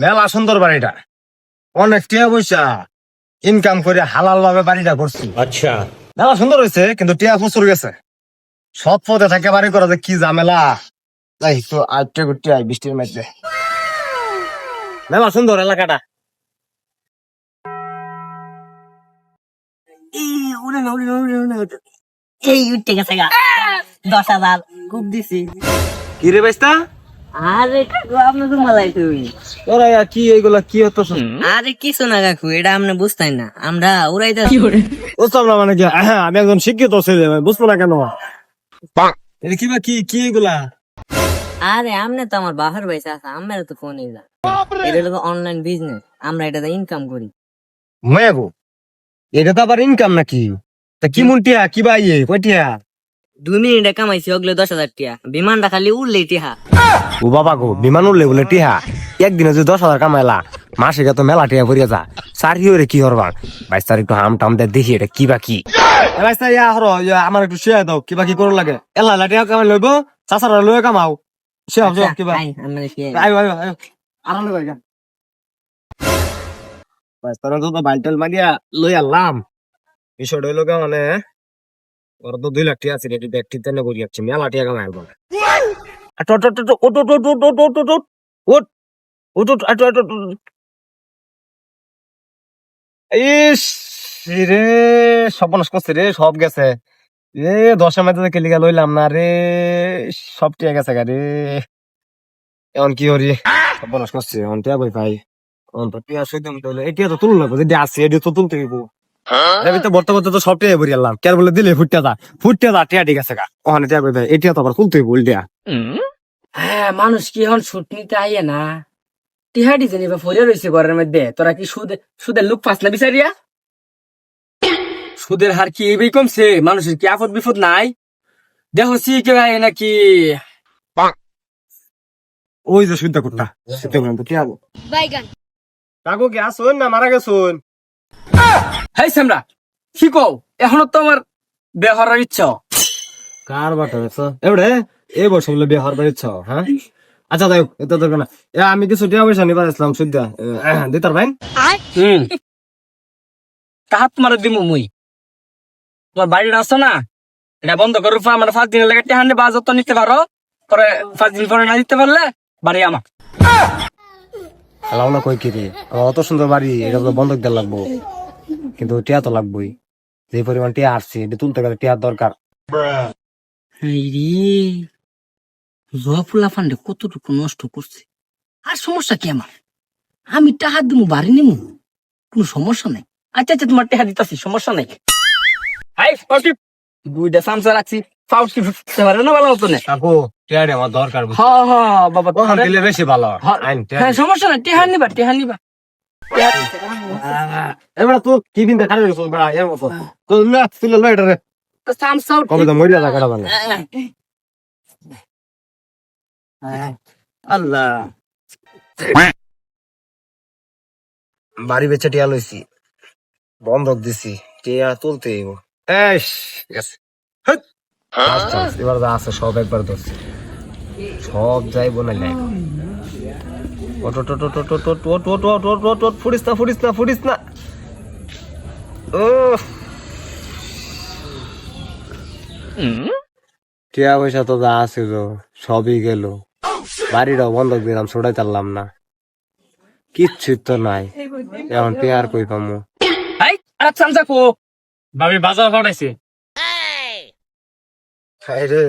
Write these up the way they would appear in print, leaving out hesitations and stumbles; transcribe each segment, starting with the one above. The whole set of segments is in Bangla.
মেলা সুন্দর বাড়িটা, অনেক টিয়া পয়সা ইনকাম করে হালাল ভাবে বাড়িটা করছি। अच्छा। মেলা সুন্দর হয়েছে, কিন্তু টিয়া প্রচুর গেছে। সৎ পথে থাকে বাড়ি করা যে কি ঝামেলা। যাই তো আটটা ঘুরতে আয় বৃষ্টির মধ্যে। মেলা সুন্দর এলাকাটা। এই উঠতে গেছে গা 10,000 খুব দিছি। কি রে বাইস্তা, আরে কাকু আপনি তো মালাই তুমি। তোরা কি এইগুলা কি হতো? আরে কিছু না কাকু, এটা আপনি বুঝতেন না, আমরা উড়াইতে বুঝতাম না মানে কি, আমি একজন শিক্ষিত ছেলে, বুঝবো না কেন? এটা কি বা কি কি এগুলা? আরে আমনে তো আমার বাহার ভাই আছে, আমার তো ফোন যা এটা হলো অনলাইন বিজনেস, আমরা এটাতে ইনকাম করি। মেগো, এটা তো আবার ইনকাম নাকি? তা কি মুন্টিয়া কি বা ইয়ে কয়টিয়া? 2 মিনিটে কামাইছি ওগুলো 10,000 টিয়া, বিমানটা খালি উড়লেই টিহা। ও বাবা গো, বিমান উঠলে বলে টিহা একদিনে যদি 10,000 কামাইলা, মাসে তো মেলা টিয়া ভরিয়া যা। সারি হরে কি হরবা? বাইস্তার একটু হাম টাম দে দেখি এটা কি বা কি। বাইস্তা ইয়া হর আমার একটু শেয়ার দাও, কি বা কি করো লাগে। এলা লাটিয়া কামাই লইব, চাচারা লইয়া কামাও। সে ভাবছো কি বা? আই আমরা কি আয়ো আয়ো আয়ো, আরাম লই গা। বাইস্তার তো বাইলটাল মারিয়া লই আলাম। বিষয়টা হইলো গা মানে ওর তো 2 লাখ টিয়া আছে, রেডি ব্যাগ ঠিক তেনে করি যাচ্ছে, মেলা টিয়া কামাই আলবা। ইস রে, সর্বনাশ করছে রে, সব গেছে রে। 10-এর মধ্যে কেলিগা লইলাম না রে, সব টিয়া গেছে গা রে। এখন কি করি? সর্বনাশ করছে, এখন টিয়া কই পাই? এখন তো টিয়া সইতে মতো হইলো, এই টিয়া তো তুলুন লাগবো, যেটা আছে এটি তো তুলতে হইব। বর্তমান তো সব টিয়া ভরি আনলাম, কেন বলে দিলে ফুটতে যা টিয়া ঠিক আছে গা। ওখানে টিয়া কই পাই? এই টিয়া তো আবার তুলতে হইব উল্টিয়া। হ্যাঁ, মানুষ কি এখন সুদ নিতে আইয়ে না? টিহাডি জানি বা ফরিয়া রয়েছে ঘরের মধ্যে, তোরা কি সুদের লোক পাস না বিচারিয়া? সুদের হার কি এই কমছে? মানুষের কি আপদ বিপদ নাই? দেখো সি কে ভাই নাকি ওই যে সুদ্ধা কুট্টা সেটা বলেন তো টিয়া কাকু কি আসুন না মারা গেছুন? হাই সামরা কি কও? এখনো তো আমার ব্যবহারের ইচ্ছা। কার বাটা গেছো এবারে এই বছর বলে বিয়ে হওয়ার ইচ্ছা, হ্যাঁ? আচ্ছা যাই হোক, এটা দরকার না। আমি কিছু টিয়া পয়সা নিবার আসলাম সুদ্ধা, দিতার ভাই। তাহাত তোমার দিব মুই, তোমার বাড়িটা আছে না, এটা বন্ধ করে আমার 5 দিনের লেগে টেহান্ডে বা যত নিতে পারো, পরে 5 দিন পরে না দিতে পারলে বাড়ি আমার। হালাও না কই কি রে, আমার অত সুন্দর বাড়ি, এটা তো বন্ধক দেওয়া লাগবো, কিন্তু টিয়া তো লাগবোই। যে পরিমাণ টিয়া আসছে এটা তুলতে গেলে টিয়ার দরকার। জয়ফুল্লা ফান্ডে কতটুকু নষ্ট করছে, আর সমস্যা কি আমার? আমি টাকা দিব বাড়ি নিমু, কোনো সমস্যা নাই। আচ্ছা আচ্ছা, তোমার টাকা দিতেছি, সমস্যা নাই। হাই পাউটি 2টা সামসা রাখছি, পাউটি সেবারে না ভালো হতো না। কাকু টিয়া আমার দরকার, হ্যাঁ হ্যাঁ বাবা, ওখান দিলে বেশি ভালো। আইন টিয়া হ্যাঁ সমস্যা নাই, টেহা নিবা টেহা নিবা। এবার তুই কি দিন দেখা গেছো বড় এর মতো তো না তুই লই এটা রে তো সামসা কবে তো মরিয়া লাগাটা মানে। আল্লাহ, বাড়ি বেচে টিয়া লইছি, বন্ধক দিছি, টিয়া তুলতে হইব। এস গেছে হেৎ, এবার যা আছে সব একবার ধরছি, সব যাইব না লাই। ওট ওট ওট ওট ওট ওট ওট ওট ওট ওট ওট ওট, ফুড়িস না ফুড়িস না ফুড়িস না। ও টিয়া পয়সা তো যা আছিল সবই গেল, বাড়িটাও বন্ধক দিলাম, ছড়াই চাললাম না, কিচ্ছু তো নাই। এখন টিয়া আর কই পামু? হাই আর সামসা কো ভাবি বাজার পাঠাইছে। রে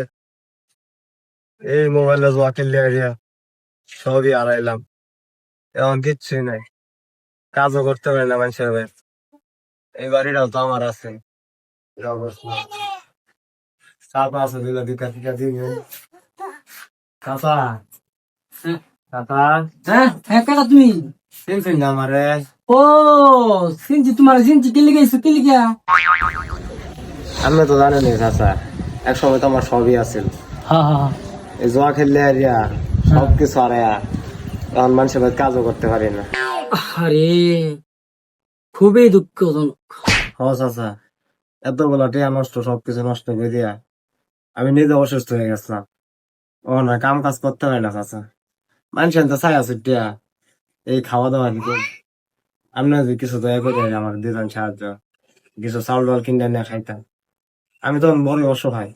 এই মোবাইলে জোয়া খেললে সবই হারাইলাম, এখন কিচ্ছুই নাই, কাজও করতে পারি না মানুষের ভাই। এই বাড়িটাও তো আমার আছে, চাপা আছে দিলা দিকা দিকা দিন। কাকা কাকা, হ্যাঁ হ্যাঁ কাকা তুমি? চিনছেন না আমারে? ও সিনজি, তোমার সিনজি কে লিগাইছো কে লিগা? আপনি তো জানেনই চাচা, এক সময় তো আমার সবই আছিল, হ্যাঁ হ্যাঁ এই জোয়া খেললে আরিয়া সবকিছু হারায়া, এখন মানুষের ভাই কাজও করতে পারি না। আরে খুবই দুঃখজনক। হ চাচা, এত বলা টিয়া নষ্ট, সবকিছু নষ্ট করে দিয়া আমি নিজে অসুস্থ হয়ে গেছিলাম। ও না কাম কাজ করতে হয় না চাচা, মানুষের তো চাই আছে টিয়া, এই খাওয়া দাওয়া দিকে আপনি যদি কিছু দয়া করে আমার দিতেন সাহায্য, কিছু চাউল ডাল কিনে নিয়ে খাইতাম, আমি তো বড় অসহায়।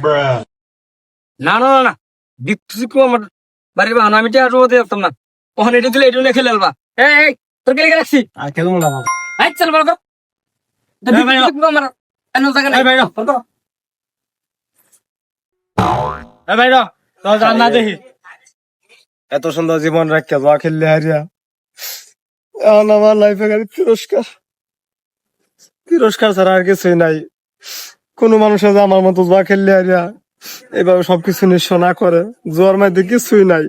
না না না না, দিচ্ছি কো আমার বাড়ির বাহানো, আমি টিয়া রোদে রাখতাম না। ওখানে এটা দিলে এটা নিয়ে খেলে আলবা। এই তোর কে লিখে রাখছি? আর খেলবো না বাবা। এই চল বলো তো। আমার এনো জায়গা নাই। ভাই ভাই তো জান না দেখি এত সুন্দর জীবন রাখতে জোয়া খেললে হারিয়া, এখন আমার লাইফে খালি তিরস্কার, তিরস্কার ছাড়া আর কিছুই নাই। কোন মানুষের যে আমার মতো জোয়া খেললে হারিয়া এইভাবে সবকিছু নিঃস্ব না করে, জোয়ার মধ্যে কিছুই নাই।